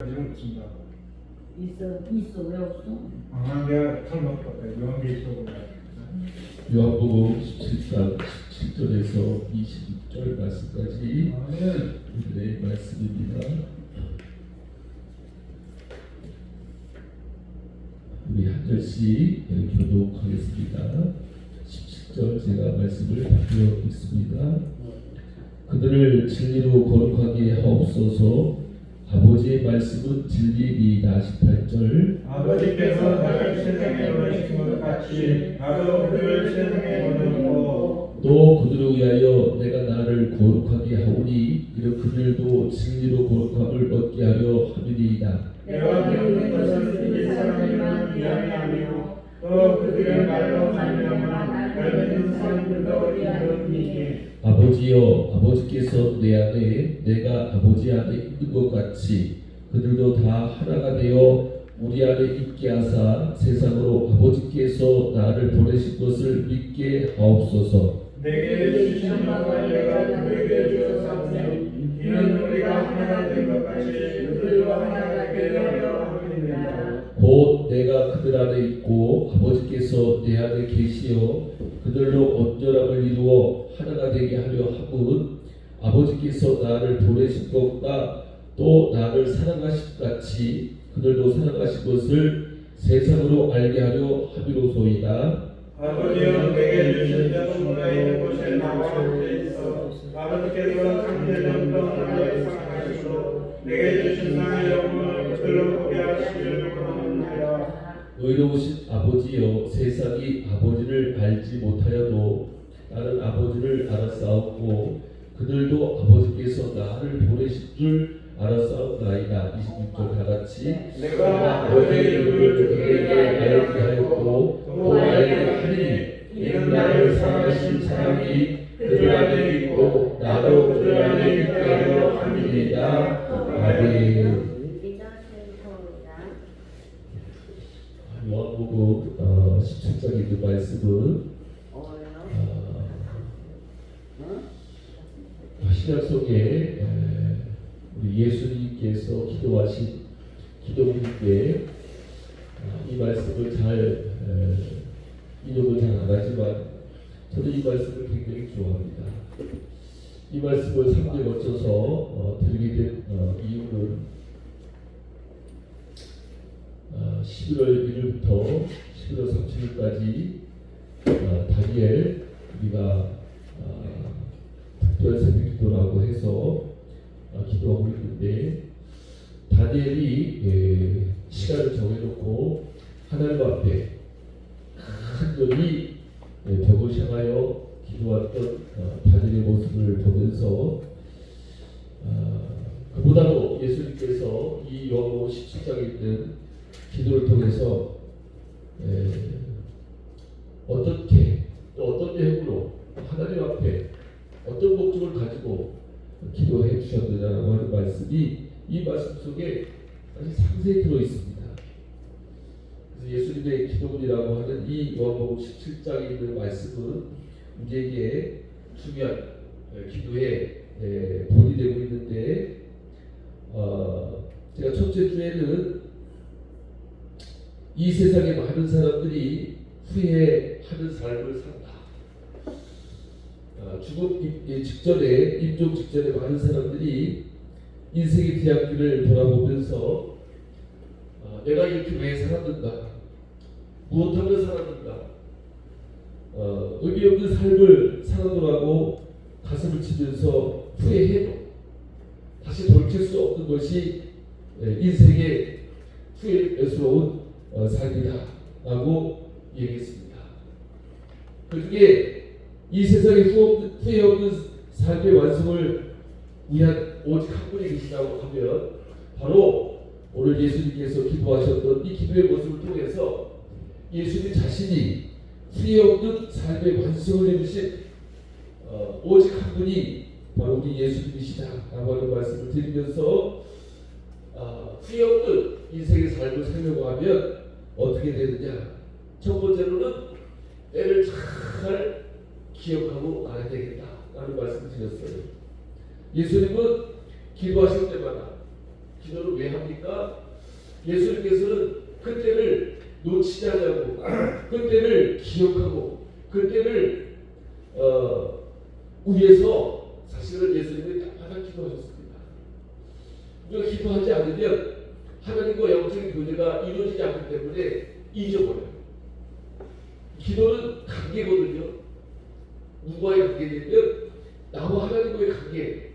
가지고 있습니다. 있어 왜 없어? 내가 설명했다. 요한계시록을 요한복음 17장 17절에서 26절 말씀까지 우리의 말씀입니다. 우리 한 절씩 교독하겠습니다. 17절 제가 말씀을 발표하겠습니다. 그들을 진리로 거룩하게 하옵소서. 아버지의 말씀은 진리이다. 18절 아버지께서 나를 세상에 보내신 것 같이 나도 그들을 세상에 보내고 또 그들을 위하여 내가 나를 거룩하게 하오니 이런 그들도 진리로 거룩함을 얻게 하려 함이니이다. 내가 배우는 것을 그들 사람들만 위함이 아니요 또 그들의 말로 말미암아 날 믿는 사람들도 이루니니 아버지여, 아버지께서 내 안에 내가 아버지 안에 있는 것 같이 그들도 다 하나가 되어 우리 안에 있게 하사 세상으로 아버지께서 나를 보내신 것을 믿게 하옵소서. 내게 주신 바가 내가 그에게 주었사오니 이는 우리가 하나가 된 것 같이 그들도 하나가 되게 하려 함이니라. 곧 내가 그들 안에 있고 아버지께서 내 안에 계시어 그들로 온전함을 이루어 하나가 되게 하려 함은 아버지께서 나를 보내신 것과 또 나를 사랑하신 같이 그들도 사랑하신 것을 세상으로 알게 하려 함이로소이다. 아버지여 내게 주신 자손과 있는 곳에 나와 함께 있어 아버지께서 창세전부터 나를 사랑하시고 내게 주신 나의 영혼을 그들로 보게 하시기를 원하느니라. 의로우신 아버지여, 세상이 아버지를 알지 못하여도 나는 아버지를 알았사옵고 그들도 아버지께서 나를 보내신 줄 알았사옵나이다. 26절 다같이 내가 아버지의 이름을 그들에게 알게 하였고 또 알게 하리니 이는 나를 사랑하신 사랑이 그들 안에 있고 나도 그들 안에 있게 하려 함이니이다. 아멘. 요한복음 17장의 그 말씀은 신약 속에 우리 예수님께서 기도하신 기도문인데 이 말씀을 잘 인용을 잘 안 하지만 저는 이 말씀을 굉장히 좋아합니다. 이 말씀을 3대 거쳐서 드리게 된 이유는 11월 1일부터 11월 30일까지 다니엘 우리가 특별 새벽 기도라고 해서 기도하고 있는데 다니엘이 시간을 정해놓고 하나님 앞에 간절히 벽을 향하여 기도했던 다니엘의 모습을 보면서 그보다도 예수님께서 이 요한복음 17장에 있는 기도를 통해서 어떻게 또 어떤 내용으로 하나님 앞에 어떤 목적을 가지고 기도해 주셨느냐라고 하는 말씀이 이 말씀 속에 아주 상세히 들어 있습니다. 그래서 예수님의 기도문이라고 하는 이 요한복음 17장에 있는 말씀은 우리에게 중요한 기도의 본이 되고 있는데 제가 첫째 주에는 이 세상에 많은 사람들이 후회하는 삶을 산다. 죽음 직전에 임종 직전에 많은 사람들이 인생의 뒤앞길을 돌아보면서 내가 이렇게 왜 살았는가, 무엇하며 살았는가, 의미 없는 삶을 살아노라고 가슴을 치면서 후회해도 다시 돌이킬 수 없는 것이 인생의 후회스러운 삶이다라고 얘기했습니다. 그 중에 이 세상에 후회 없는 삶의 완성을 위한 오직 한 분이 계시다고 하면 바로 오늘 예수님께서 기도하셨던 이 기도의 모습을 통해서 예수님 자신이 후회 없는 삶의 완성을 이루신 오직 한 분이 바로 우리 예수님이시다라고 하는 말씀을 드리면서 후회 없는 인생의 삶을 살려고 하면 어떻게 되느냐? 첫 번째로는 때를 잘 기억하고 가야 되겠다라는 말씀을 드렸어요. 예수님은 기도하실 때마다 기도를 왜 합니까? 예수님께서는 그때를 놓치지 않냐고, 그때를 기억하고, 그때를 위해서 사실은 예수님이 땅마다 기도하셨습니다. 우리가 기도하지 않으면 하나님과 영적인 교제가 이루어지지 않기 때문에 잊어버려요. 기도는 관계거든요. 누구와의 관계냐면 나와 하나님과의 관계.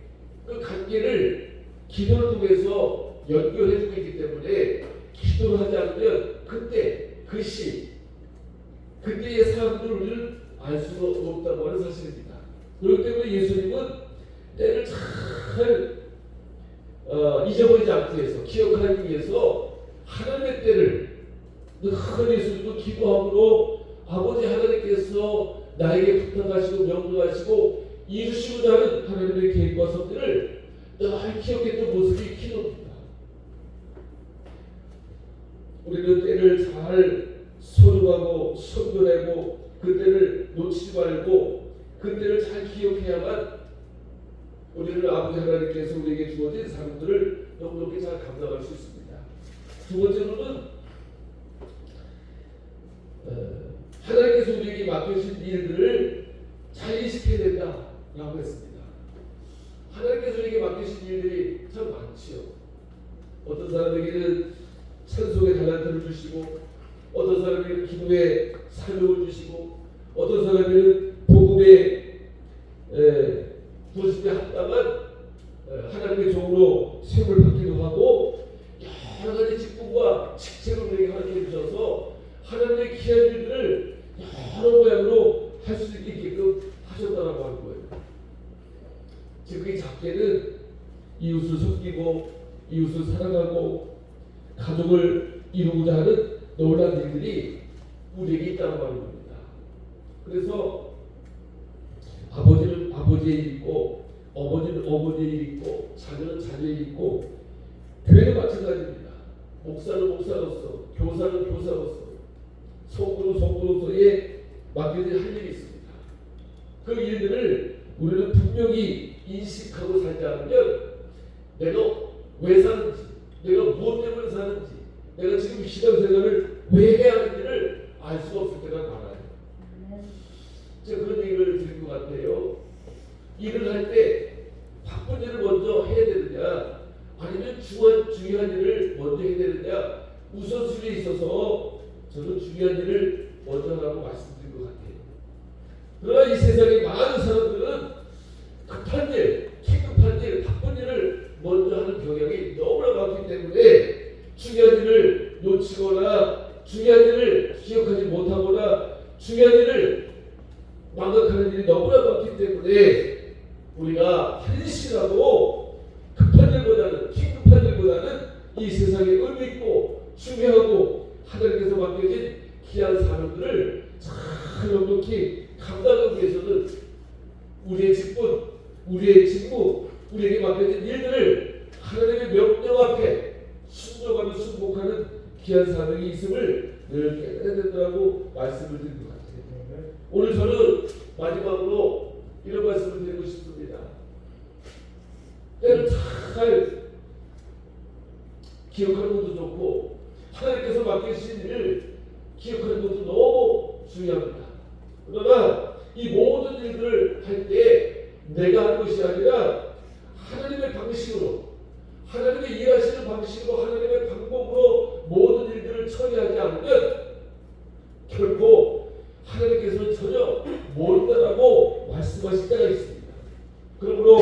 그 관계를 기도를 통해서 연결해주고 있기 때문에 기도를 하지 않으면 그때 그때의 사람들을 우리는 알 수가 없다고 하는 사실입니다. 그렇기 때문에 예수님은 때를 잘 잊어버리지 않기 위해서, 기억하기 위해서 하나님의 때를 늘 예수님도 기도함으로 아버지 하나님께서 나에게 부탁하시고 명령하시고 이루시고자 하는 하나님의 계획과 섭들을 늘 기억했던 모습이 기도입니다. 우리는 때를 잘 소중하고 선별하고 그때를 놓치지 말고 그때를 잘 기억해야만 우리는 아버지 하나님께서 우리에게 주어진 삶들을 넉넉히 잘 감당할 수 있습니다. 두 번째로는 하나님께서 우리에게 맡겨주신 일들을 잘 인식해야 된다라고 했습니다. 하나님께서 우리에게 맡기신 일들이 참 많지요. 어떤 사람에게는 찬송의 달란트를 주시고, 어떤 사람에게는 기도의 사명을 주시고, 어떤 사람에게는 복음의 부르심에 합당한 하나님의 종으로 세움을 받기도 하고, 여러 가지 직분과 직책을 우리에게 가르쳐 주셔서 하나님의 귀한 일들을 여러 모양으로 할 수 있게끔 하셨다라고 하는 거예요. 즉, 그 작게는 이웃을 섬기고 이웃을 사랑하고 가족을 이루고자 하는 놀라운 일들이 우리에게 있다고 하는 겁니다. 그래서 아버지는 아버지의 일이 있고, 어머니는 어머니의 일이 있고, 자녀는 자녀의 일이 있고, 교회는 마찬가지입니다. 목사는 목사로서, 교사는 교사로서, 성도는 성도로서의 맡겨진 할 일이 있습니다. 그 일들을 우리는 분명히 인식하고 살지 않으면 내가 왜 사는지, 내가 무엇 때문에 사는지, 내가 지금 신앙생활을 왜 해야 하는지를 알 수 없을 때가 많아요. 제가 그런 얘기를 드린 것 같아요. 일을 할 때 바쁜 일을 먼저 해야 되느냐, 아니면 중요한 일을 먼저 해야 되느냐, 우선순위에 있어서 저는 중요한 일을 먼저 하라고 말씀드린 것 같아요. 그러나 이 세상의 많은 사람들은 급한 일, 긴급한 일, 바쁜 일을 먼저 하는 경향이 너무나 많기 때문에 중요한 일을 놓치거나 중요한 일을 기억하지 못하거나 중요한 일을 망각하는 일이 너무나 많기 때문에 우리가 현실하고 급한 일보다는, 긴급한 일보다는 이 세상에 의미 있고 중요하고 하나님께서 맡겨진 귀한 사람들을 잘 넉넉히 감당하기 위해서는 우리의 직분, 우리의 직무, 우리에게 맡겨진 일들을 하나님의 명령 앞에 순종하며 순복하는 귀한 사명이 있음을 늘 깨달아야 된다고 말씀을 드린 것 같아요. 오늘 저는 마지막으로 이런 말씀을 드리고 싶습니다. 때를 잘 기억하는 것도 좋고 하나님께서 맡기신 일을 기억하는 것도 너무 중요합니다. 그러나 이 모든 일들을 할 때 내가 하는 것이 아니라 하나님의 방식으로, 하나님의 일하시는 방식으로, 하나님의 방법으로 모든 일들을 처리하지 않으면 결코 하나님께서는 전혀 모른다라고 말씀하실 때가 있습니다. 그러므로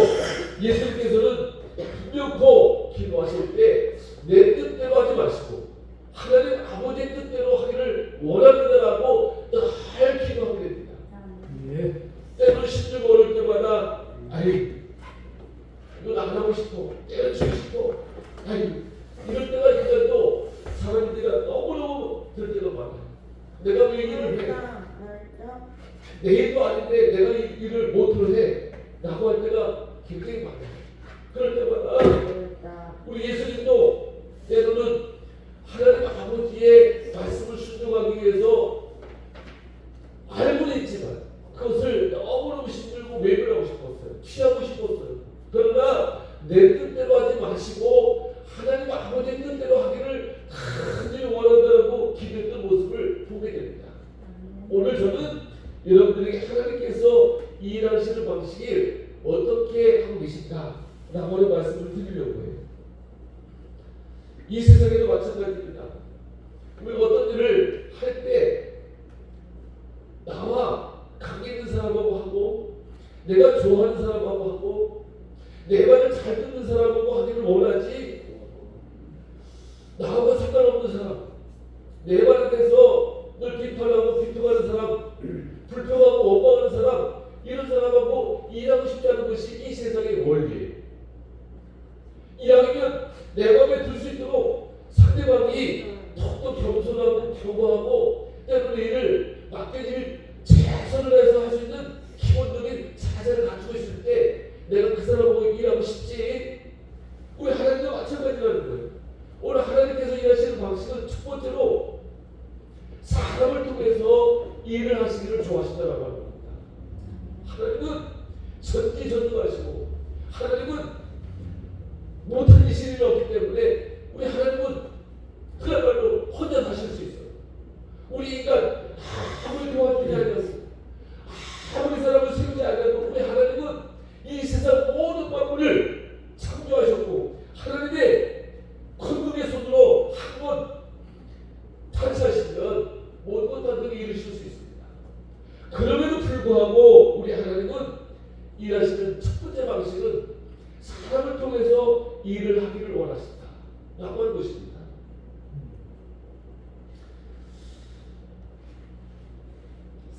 예수님께서는 분명코 기도하실 때 내 뜻대로 하지 마시고 하나님 아버지의 뜻대로 하기를 원합니다라고 늘 기도하게 됩니다. 때로 힘들고 어려울 때마다 아이 이건 안 하고 싶어, 때려치고 싶어, 아이 이럴 때가 있어도 사람들이 너무너무 들 때가 많아요. 내가 왜 일을 해? 내 일도 아닌데 내가 이 일을 못을 해? 라고 할 때가 굉장히 많아요. 그럴 때마다 우리 예수님도 때로는 하나님 아버지의 말씀을 순종하기 위해서 알고는 있지만 그것을 너무너무 힘들고 외면하고 싶었어요. 취하고 싶었어요. 그러나 내 뜻대로 하지 마시고 하나님 이 세상에도 마찬가지입니다. 우리가 어떤 일을 할 때 나와 관계 있는 사람하고 하고 내가 좋아하는 사람하고 하고 내 말을 잘 듣는 사람하고 하기를 원하지 나하고 상관없는 사람 내 말에 대해서 늘 비판하고 비평하는 사람 불평하고 원망하는 사람 이런 사람하고 일하고 싶지 않은 것이 이 세상의 원리예요. 이왕이면 내 마음에 들 수 있도록 상대방이 더욱더 겸손하고 겸허하고 때로는 일을 맡겨질 최선을 다해서 할 수 있는 기본적인 자세를 갖추고 있을 때 내가 그 사람하고 일하고 싶지. 우리 하나님도 마찬가지라는 거예요. 오늘 하나님께서 일하시는 방식은 첫 번째로 사람을 통해서 일을 하시기를 좋아하신다고 하는 겁니다. 하나님은 전지전능하시고 하나님은 못한 일이 없기 때문에 우리 하나님은 그야말로 혼자 사실 수 있어요. 우리 인간 아무리 도와주지 않아도 아무리 사람을 세우지 않아도 우리 하나님은 이 세상 모든 만물을 창조하셨고 하나님의 권능의 손으로 한번 탄사하시면 모든 것 단독에 이루실 수 있습니다. 그럼에도 불구하고 우리 하나님은 일하시는 첫 번째 방식은 사람을 통해서 일을 하기를 원하신다 라고 하는 것입니다.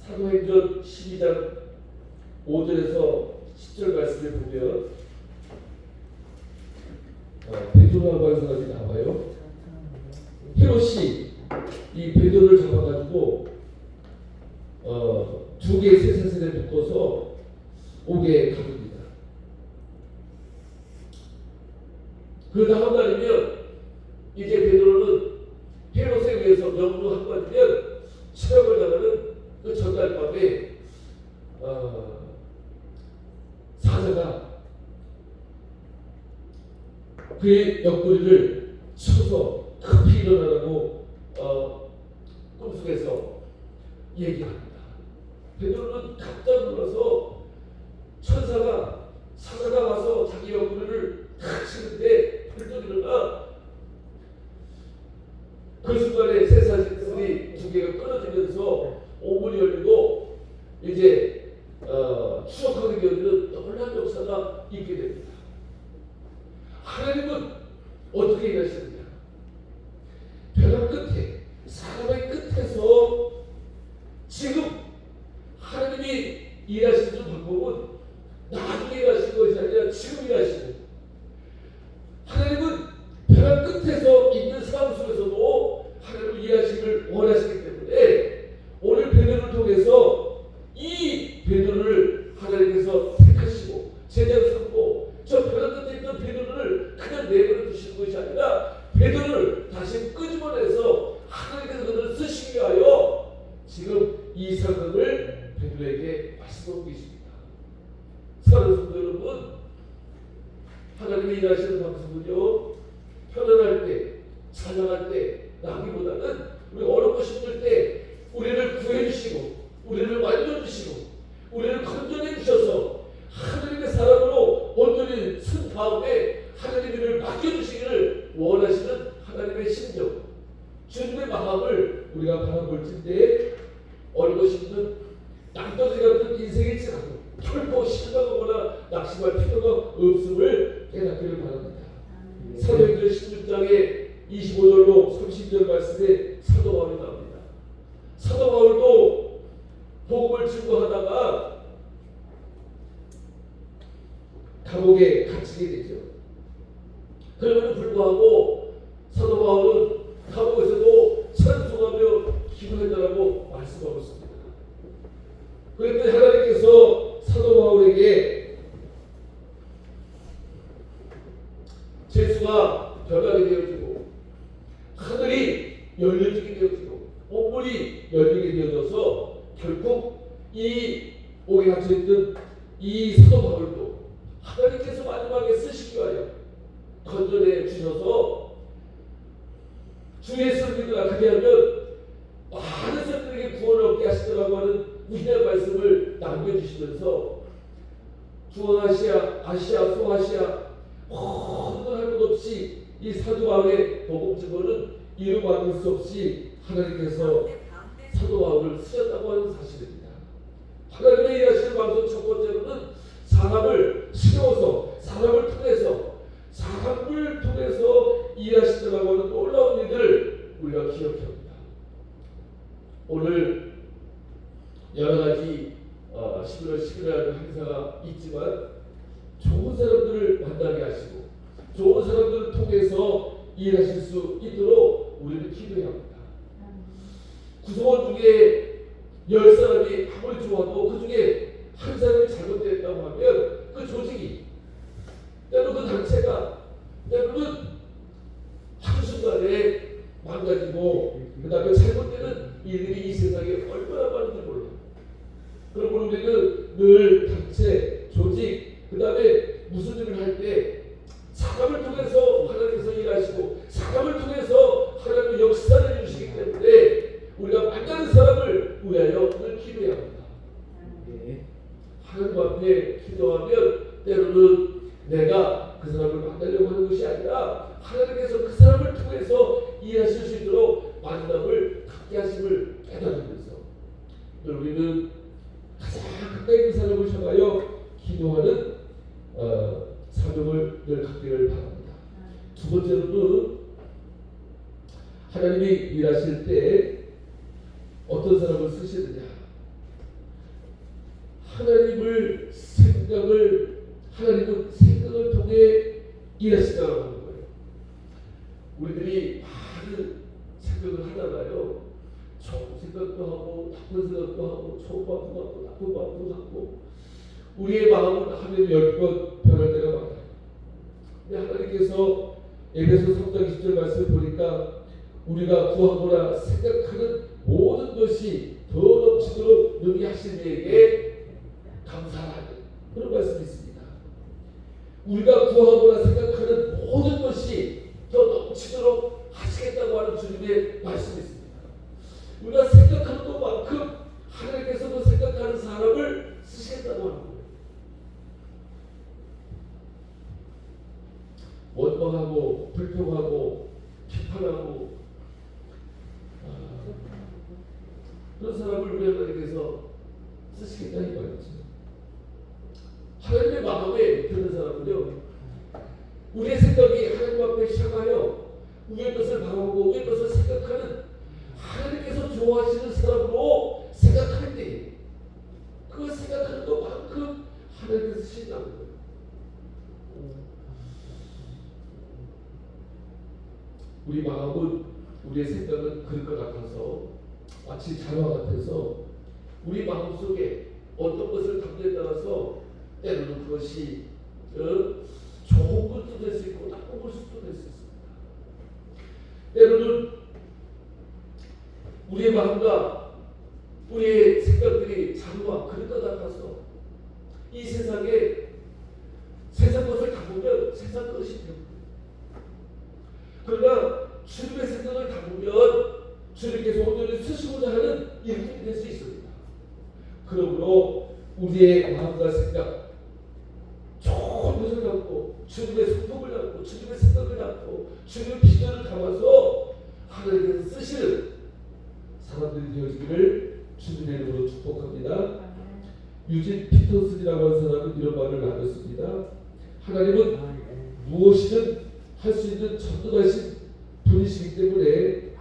사도행전 12장 5절에서 10절 말씀을 보면 베드로라고 하는 사람이 나와요. 헤롯이 이 베드로를 잡아가지고 두 개의 쇠사슬에 묶어서 옥에 가둡니다. 그 다음 날이면 이제 베드로는 헤롯에 의해서 명부 한마디면 체력을 당하는 그 전날 밤에 사자가 그의 옆구리를 쳐서 급히 일어나라고 꿈속에서 얘기합니다. 베드로는 깜짝 놀라서 사자가 와서 자기 옆구리를 탁 치는데 벌떡 일어나 그 순간에 쇠사슬이 두 개가 끊어지면서 오문이 열리고 이제 추적하게 되어지는 놀라운 역사가 있게 됩니다. 하나님은 어떻게 일하시느냐? 벼랑 끝에 사람의 끝에서 지금 하나님이 일하시는 방법은 나중에 일하시는 것이 아니라 지금 일하시는 하나님은 벼랑 끝에서 있는 상황 속에서도 하나님을 일하시기를 원하시기 때문에 오늘 베드로를 통해서 이 베드로를 하나님께서 택하시고 제자로 삼고 저 벼랑 끝에 있던 베드로를 그냥 내버려 두시는 것이 아니라 베드로를 다시 끄집어내서 하나님께서 그들을 쓰시기 위하여 지금 이 사건을 베드로에게 말씀하고 계십니다. 사랑하는 성도 여러분, 하나님이 일하시는 방식은요 편안할 때, 찬양할 때 나기보다는 우리 어렵고 힘들 때 우리를 구해주시고 우리를 만져주시고 우리를 건져내 주셔서 하나님의 사랑으로 온전히 쓴 다음에 하나님의 일을 맡겨주시기를 원하시는 하나님의 심정, 주님의 마음을 우리가 바라볼 때 어렵고 힘든 낭떠러지 같은 인생의 지나고 결코 실망하거나 낙심할 필요가 없음을 깨닫기를 바랍니다. 사도행전 16장의 25절로 30절 말씀에 사도 바울이 나옵니다. 사도 바울도 복음을 증거하다가 감옥에 갇히게 되죠. 그럼에도 불구하고 사도 바울은 감옥에서도 찬송하며 기도했다라고 말씀하고 있습니다. 그런데 하나님께서 사도 바울에게 죄수가 변하게 되어지고 하늘이 열려지게 되어지고 온물이 열리게 되어져서 결국 이 옥에 갇혀있던 이 사도 바울도 하나님께서 마지막에 쓰시기 위하여 건져내 주셔서 주 예수를 믿으라 그리하면 많은 사람들에게 구원을 얻게 하시더라고 하는 위대한 말씀을 남겨주시면서 중앙아시아, 아시아, 소아시아 모든 할 것 없이 이 사도 바울의 복음 증거는 이루 막을 수 없이 하나님께서 사도 바울을 쓰셨다고 하는 사실입니다. 하나님의 일하시는 방송 첫 번째로는 사람을 세워서 사람을 통해서 일하시더라고 하는 놀라운 일들을 우리가 기억해야 합니다. 오늘 여러 가지 11월 10일이라는 행사가 있지만 좋은 사람들을 만나게 하시고 좋은 사람들을 통해서 일하실 수 있도록 우리는 기도해야 합니다. 구성원 중에 10사람이 아무리 좋아도 그 중에 한 사람이 잘못됐다고 하면 그 조직이 때로는 그 단체가 때로는 한순간에 망가지고 그 다음에 잘못되는 일들이 이 세상에 얼마나 많은지 몰라요. 그러므로 우리는 늘 단체, 조직, 그 다음에 무슨 일을 할 때 사람을 통해서 하나님께서 일하시고 사람을 통해서 하나님의 역사를 이루시기 때문에 우리가 만나는 사람을 위하여 늘 기도해야 합니다. 하나님 앞에 기도하면 때로는 내가 그 사람을 만나려고 하는 것이 아니라 하나님께서 그 사람을 통해서 일하실 수 있도록 만남을 갖게 하심을 깨달으면서 늘 우리는 가장 가까이 있는 사람을 향하여 기도하는 사명을 늘 갖기를 바랍니다. 두 번째로는 하나님이 일하실 때 어떤 사람을 쓰시느냐, 하나님은 생각을 통해 일하시다고 하는 거예요. 우리들이 많은 생각을 하다가요, 좋은 생각도 하고 나쁜 생각도 하고 좋은 마음도 하고 나쁜 마음도 하고 우리의 마음은 하면 10번 변할 때가 많아요. 근데 하나님께서 에베소 3장 20절 말씀을 보니까 우리가 구하거나 생각하는 모든 것이 더 넘치도록 능히 하신 이에게 감사하는 그런 말씀이 있습니다. 우리가 구하거나 생각하는 모든 것이 더 넘치도록 하시겠다고 하는 주님의 말씀이 있습니다. 우리가 생각하는 것만큼 하나님께서도 생각하는 사람을 쓰시겠다고 하는 거예요. 원망하고 불평하고 비판하고 그런 사람을 우리 하나님께서 쓰시겠다 이 말이죠. 하나님의 마음에 드는 사람은요, 우리의 생각이 하나님 앞에 향하여 위의 것을 바라보고 위의 것을 생각하는 하나님께서 좋아하시는 사람으로 생각할 때 그 생각하는 것만큼 하나님께서 쓰신다는 거예요. 우리 마음은 우리의 생각은 그럴 것 같아서 마치 자화 같아서 우리 마음속에 어떤 것을 담는 데 따라서 때로는 그것이 좋은 것도 될 수 있고 나쁜 것도 될 수 있습니다. 때로는 우리의 마음과 우리의 생각들이 자루와 그릇 것 같아서 이 세상에 세상 것을 담으면 세상 것이 됩니다. 그러나 주님의 생각을 담으면 주님께서 온전히 쓰시고자 하는 일꾼이 될 수 있습니다. 그러므로 우리의 마음과 생각 좋은 것을 담고 주님의 성품을 담고 주님의 생각을 담고 주님의 비전을 담아서 하나님께서 쓰시는 사람들이 되어지기를 주님의 이름으로 축복합니다. 유진 피터슨이라고 하는 사람은 이런 말을 남겼습니다. 하나님은 무엇이든 할 수 있는 전능하신 분이시기 때문에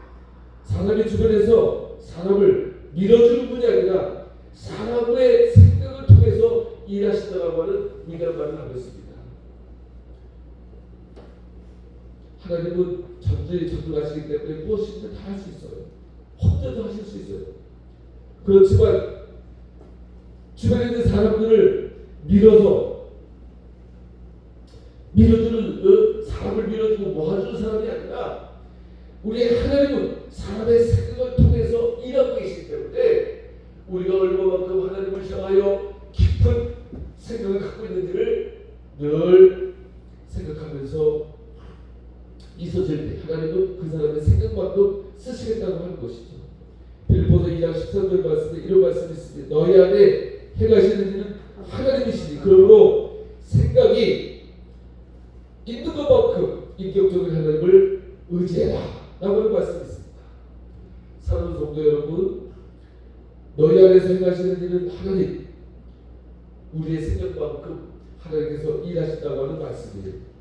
사람의 주변에서 사람을 밀어주는 분이 아니라 사람의 생각을 통해서 일하시다라고 하는 위대한 말을 남겼습니다. 하나님은 전능하시기 때문에 무엇이든 다 할 수 있어요. 혼자도 하실 수 있어요. 그렇지만 주변에 있는 사람들을 밀어주는 사람을 밀어주고 모아주는 사람이 아니라 우리 하나님은 사람의 생각을 통해서 일하고 계시기 때문에 우리가 얼마만큼 하나님을 향하여 깊은 생각을 갖고 있는지를 늘 생각하면서 있어질 때 하나님은 그 사람의 생각만큼 쓰시겠다고 하는 것이죠. 빌립보서 2장 13절 말씀에 이런 말씀이 있습니다. 너희 안에 행하시는 일은 하나님이시니 그러므로 생각이 있는 인격적인 하나님을 의지해라 라고 하는 말씀이 있습니다. 사랑하는 성도 여러분, 너희 안에서 행하시는 일은 하나님, 우리의 생각만큼 하나님께서 일하신다고 하는 말씀이에요.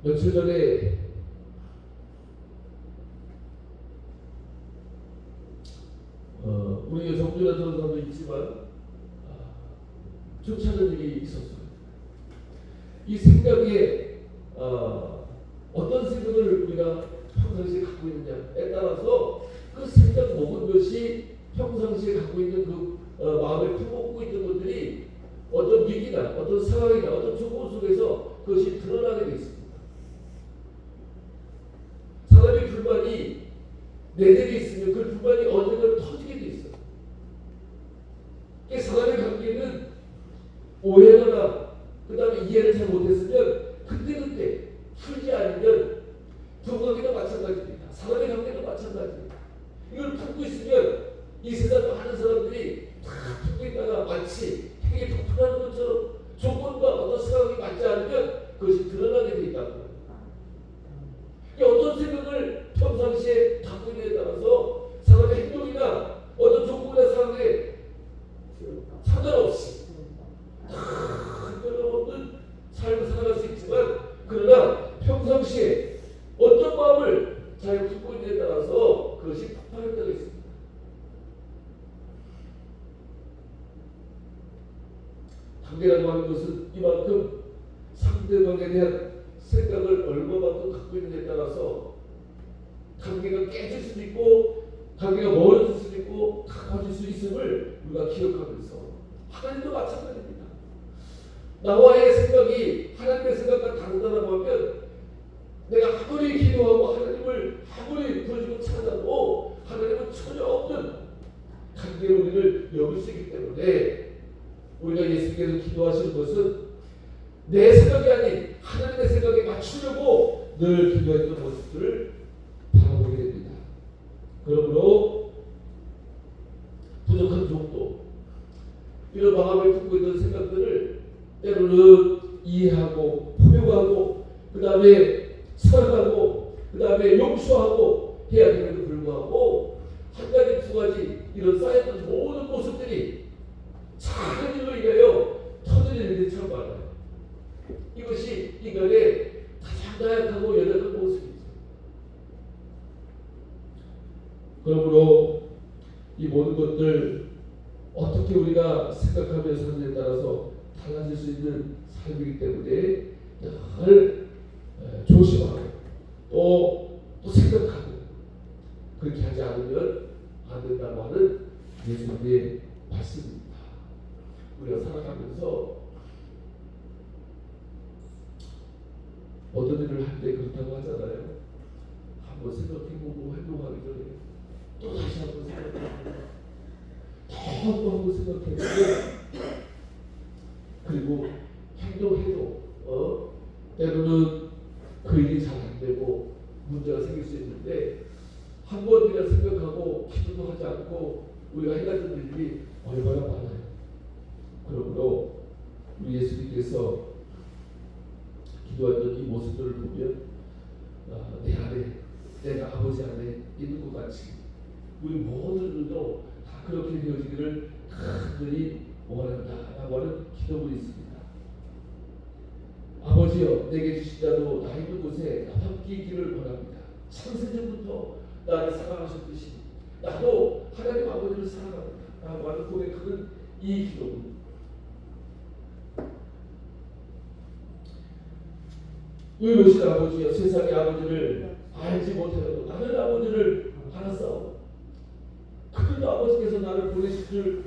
며칠 전에 우리 정준하 전사도 있지만 좋지않은 일이 있었어요. 이 생각에 어떤 생각을 우리가 평상시에 갖고 있느냐에 따라서 그 생각 먹은 것이 평상시에 갖고 있는 그 마음에 품고 있는 것들이 어떤 위기나 어떤 상황이나 어떤 조건 속에서 그것이 드러나게 되어 있습니다. 사람의 불만이 내적에 있으면 그 불만이 언젠가 터지게 되어 있어요. 사람의 관계는 오해나 그 다음에 이해를 잘 못했으면 그때그때 풀지 않으면 부부관계도 마찬가지입니다. 사람의 관계도 마찬가지입니다. 이걸 품고 있으면 이 세상 많은 사람들이 다 품고 있다가 마치 핵이 폭발하는 것처럼 조건과 어떤 상황이 맞지 않으면 그것이 드러나게 되어 있다는 거예요. 어떤 생각을 평상시에 갖고 있느냐에 따라서 사람의 행동이나 어떤 조건이나 상황에 상관없이 특별한 삶을 살아갈 수 있지만, 그러나 평상시에 어떤 마음을 잘 품고 있느냐에 따라서 그것이 폭발할 때가 있습니다. 관계라고 하는 것은 이만큼 상대방에 대한 생각을 얼마만큼 갖고 있느냐에 따라서 관계가 깨질 수도 있고 관계가 멀어질 수도 있고 가까워질 수 있음을 우리가 기억하면서, 하나님도 마찬가지입니다. 나와의 생각이 하나님의 생각과 다르다고 하면 내가 아무리 기도하고 하나님을 아무리 부르짖고 찾아도 하나님은 전혀 없는 관계로 우리를 여길 수 있기 때문에 우리가 예수께서 기도하시는 것은 내 생각이 아닌 하나님의 생각에 맞추려고 늘 기도했던 모습들을 바라보게 됩니다. 그러므로 부족한 정도, 이런 마음에 품고 있는 생각들을 때로는 이해하고 포용하고 그 다음에 사랑하고 그 다음에 용서하고 해야 됨에도 불구하고 한 가지 두 가지 이런 쌓였던 모든 모습들이 작은 일로 인하여 터지는 일들이 참 많아요. 이것이 인간의 가장 나약하고 연약한 모습이죠. 그러므로 이 모든 것들 어떻게 우리가 생각하며 사느냐에 따라서 달라질 수 있는 삶이기 때문에 늘 조심하고 또 생각하고 그렇게 하지 않으면 안 된다고 하는 예수님의 말씀입니다. 우리가 살아가면서 어떤 일을 할 때 그렇다고 하잖아요. 한번 생각해보고 행동하기 전에 또 다시 한번 생각해보고 또 한번 생각해보고 그리고 행동해도 때로는 그 일이 잘 안 되고 문제가 생길 수 있는데 한 번이나 생각하고 기도도 하지 않고 우리가 해갔던 일이 얼마나 많아요. 그러므로 우리 예수님께서 기도했던 이 모습들을 보면 내 안에, 내가 아버지 안에 있는 것 같이 우리 모두들도 다 그렇게 되어지기를 간절히 원한다라고 하는 기도문이 있습니다. 아버지여, 내게 주신 자도 나 있는 곳에 나와 함께 있기를 원합니다. 창세전부터 나를 사랑하셨듯이 나도 하나님 아버지를 사랑합니다 라고 하는 고백하는 이 기도문. 의로우신 아버지여, 세상의 아버지를 알지 못해도 나는 아버지를 알았어. 그래도 아버지께서 나를 보내실 줄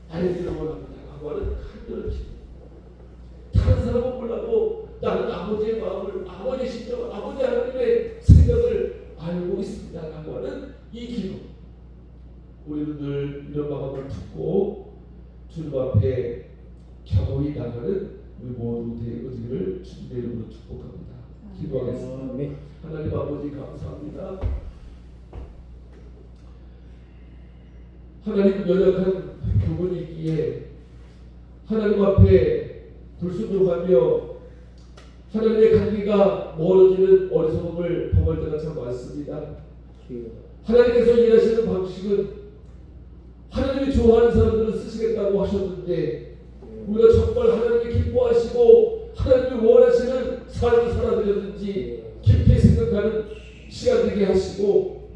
알기를 원합니다 라고 하는 간절한 기도. 다른 사람은 몰라도 나는 아버지의 마음을, 아버지의 심정을, 아버지 하나님의 생각을 알고 있습니다 라고 하는 이 기도. 우리는 늘 이런 마음을 품고 주님 앞에 겨우이 나가는 우리 모두 되어지기를 주님의 이름으로 축복합니다. 기도하겠습니다. 하나님 아버지 감사합니다. 하나님 연약한 부분이 있기에 하나님 앞에 불순종하며 하나님의 관계가 멀어지는 어리석음을 범할 때가 참 많습니다. 하나님께서 일하시는 방식은 하나님이 좋아하는 사람들을 쓰시겠다고 하셨는데 우리가 정말 하나님이 기뻐하시고 하나님이 원하시는 삶을 살아드렸는지 깊이 생각하는 시간 되게 하시고,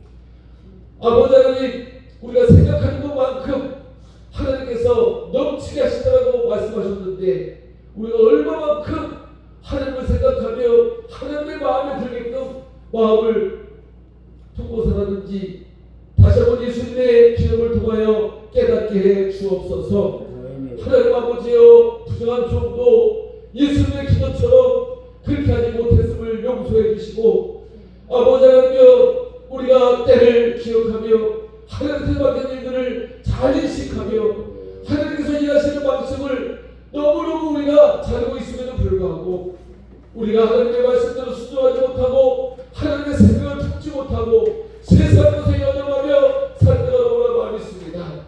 아버지 하나님, 우리가 생각하는 것만큼 하나님께서 넘치게 하시다라고 말씀하셨는데 우리가 얼마만큼 하나님을 생각하며 하나님의 마음에 들게끔 마음을 품고 살았는지 다시 한번 예수님의 기름을 통하여 깨닫게 해 주옵소서. 하나님 아버지여, 부정한 종도 예수님의 기도처럼 그렇게 하지 못했음을 용서해 주시고, 아버지 하나님여, 우리가 때를 기억하며 하나님께서 맡긴 일들을 잘 인식하며 하나님께서 일하시는 방식을 너무너무 우리가 잘 알고 있음에도 불구하고 우리가 하나님의 말씀대로 순종하지 못하고 하나님의 생명을 품지 못하고 세상 것에 연연하며 살 때가 너무나 많이 있습니다.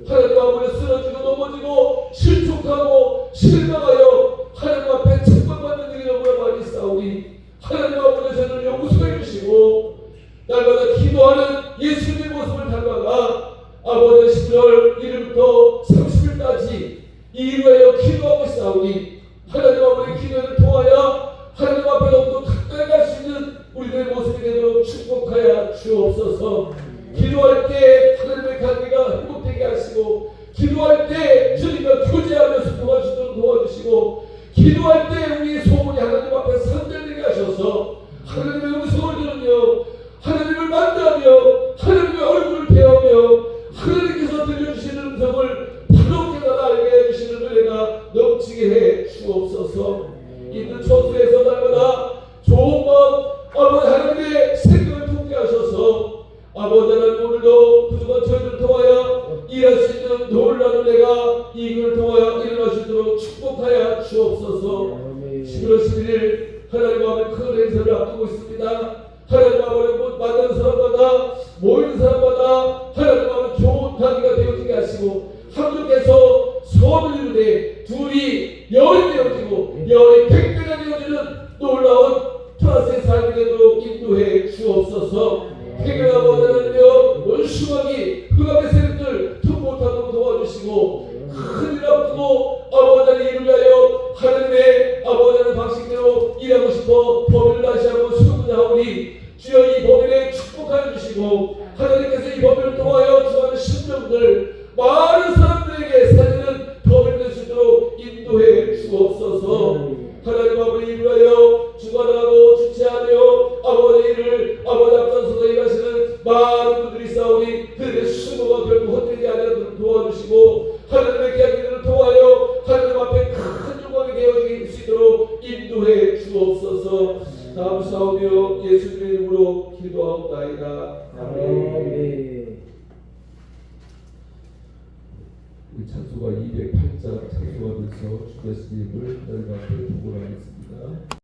하나님 앞에 쓰러지고 넘어지고 실족하고 실망하여 하나님 앞에 책망받는 일이 너무나 많이 있사오니 하나님 앞에 저를 용서해 주시고 날마다 기도하는 예수님의 모습을 닮아가 아버지 10월 1일부터 30일까지 이 일을 기도하고 있사오니 하나님 아버지 기도를 통하여 하나님 앞에 너무도 가까이 갈 수 있는 우리들의 모습이 되도록 축복하여 주옵소서. 기도할 때 하나님의 관계가 회복되게 하시고, 기도할 때 주님과 교제하면서 도와주도록 도와주시고, 기도할 때 우리의 소원이 하나님 앞에 상달되게 하셔서 하나님의 음성을 들으며 하나님을 만나며 하나님의 얼굴을 배우며 하나님께서 들려주시는 음성을 바로 깨달아 알게 해주시는 은혜가 넘치게 해 주옵소서. 있는 처소에서 날마다 좋은 마음 아버지 하나님의 생명을 품게 하셔서 아버지 하나님 오늘도 부족한 저희들을 통하여 일할 수 있는 놀라운 은혜가 이 일을 통하여 일어날 수 있도록 축복하여 주옵소서. 11월 11일 하나님 앞에 큰 행사를 앞두고 있습니다. 하나님 앞에 만나는 사람마다 모이는 사람마다 하나님 앞에 좋은 관계가 되어지게 하시고, 하나님께서 소원을 이루되 둘이 열이 되어지고 열이 백배가 되어지는 놀라운 프랑스의 삶이 되도록 인도해 주옵소서. 해결하고 하나님여 원수막이 흑암의 세력들 통못하도록 도와주시고 큰일 앞두고 아버지 하나님 일을 위하여 하나님의 아버지 하나님 방식대로 일하고 싶어 법을 다시 한번 수고하오니 주여 이 법일에 축복하여 주시고 하나님께서 이 법을 통하여 주하는 심령들 많은 사람들에게 살리는 법이 될 수 있도록 인도해 주옵소서. 하나님 아버지 일을 위하여 주관하고 주체하며 아버지 일을 아버지 앞장서서 일하시는 많은 분들이 싸우니 그들의 수고가 결국 헛되지 않도록 도와주시고 하나님의 계약들을 통하여 하나님 앞에 큰 영광이 되어질 수 있도록 인도해 주옵소서. 감사하며 예수님의 이름으로 기도하옵나이다. 아멘. 우리 찬송가 208장 찬송하면서 주 예수님을 하나님 앞에 보고하겠습니다.